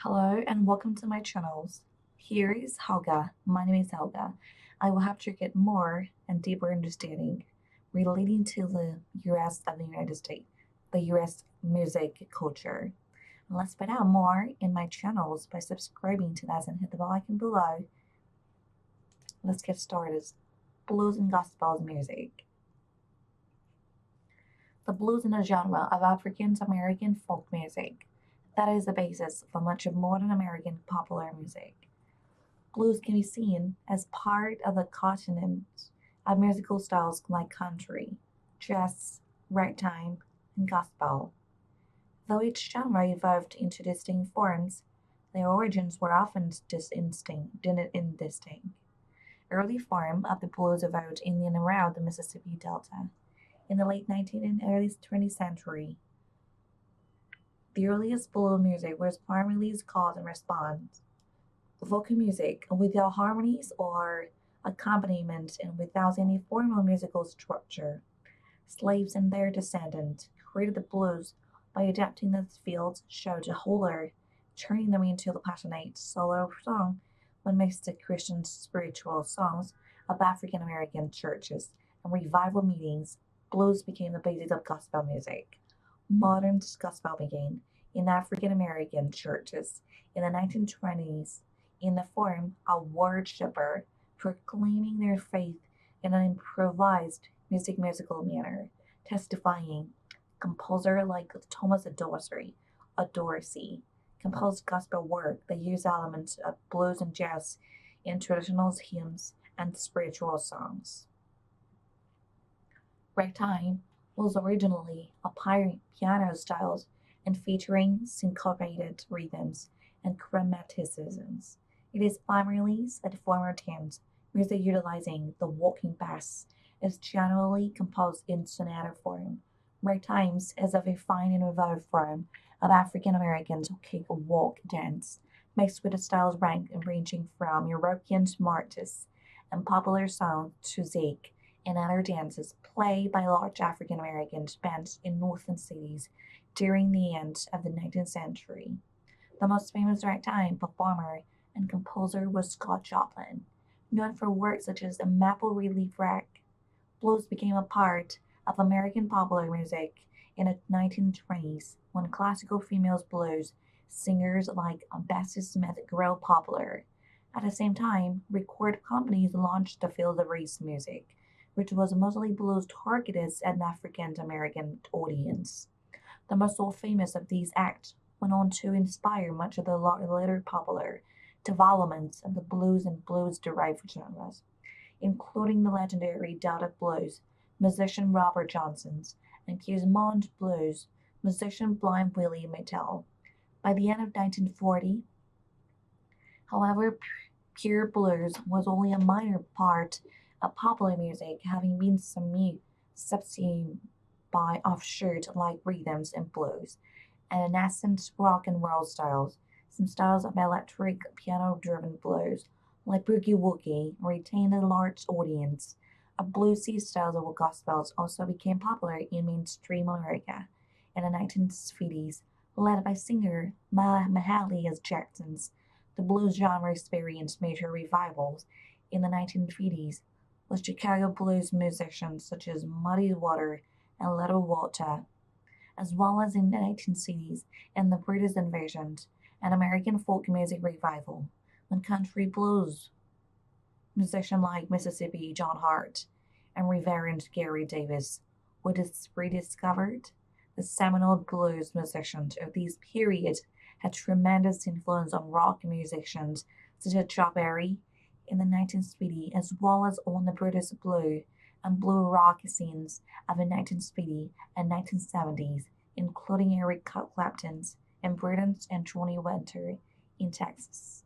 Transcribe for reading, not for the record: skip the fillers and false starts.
Hello and welcome to my channels. Here is Helga. My name is Helga. I will help you get more and deeper understanding relating to the US of the United States, the US music culture. And let's find out more in my channels by subscribing to that and hit the bell icon below. Let's get started. Blues and gospel music. The blues is a genre of African American folk music that is the basis for much of modern American popular music. Blues can be seen as part of the continent of musical styles like country, jazz, ragtime, and gospel. Though each genre evolved into distinct forms, their origins were often indistinct. Early form of the blues evolved in and around the Mississippi Delta in the late 19th and early 20th century. The earliest blues music was primarily cause and response vocal music without harmonies or accompaniment and without any formal musical structure. Slaves and their descendants created the blues by adapting the fields show to wholer, turning them into a passionate solo song when mixed with Christian spiritual songs of African American churches and revival meetings. Blues became the basis of gospel music. Modern gospel began in African American churches in the 1920s in the form of worshiper proclaiming their faith in an improvised musical manner, testifying. Composer like Thomas Dorsey composed gospel work that used elements of blues and jazz in traditional hymns and spiritual songs. Ragtime was originally a piano style and featuring syncopated rhythms and chromaticisms. It is primarily a former tense music utilizing the walking bass is generally composed in sonata form. Ragtime is a refined and evolved form of African American walk dance, mixed with the styles ranging from European marches and popular songs to zig and other dances played by large African American bands in northern cities during the end of the 19th century. The most famous ragtime performer and composer was Scott Joplin, known for works such as the Maple Relief Rag. Blues became a part of American popular music in the 1920s when classical female blues singers like Bessie Smith grew popular. At the same time, record companies launched the field of race music, which was mostly blues targeted at an African American audience. The most famous of these acts went on to inspire much of the later popular developments of the blues and blues-derived genres, including the legendary Delta blues musician Robert Johnson's and Piedmont blues musician Blind Willie McTell. By the end of 1940, however, pure blues was only a minor part of popular music, having been subsumed by offshoot-like rhythms and blues, and nascent rock and roll styles. Some styles of electric piano-driven blues, like boogie woogie, retained a large audience. A bluesy styles of gospels also became popular in mainstream America in the 1950s, led by singer Mahalia Jackson. The blues genre experienced major revivals in the 1950s, with Chicago blues musicians such as Muddy Water and Little Walter, as well as in the 1960s and the British invasion and American folk music revival, when country blues musicians like Mississippi John Hart and Reverend Gary Davis were rediscovered. The seminal blues musicians of these periods had tremendous influence on rock musicians such as Joe Berry in the 1950s, as well as on the British blue and blue rock scenes of the 1950s and 1970s, including Eric Clapton's in Britain and Johnny Winter in Texas.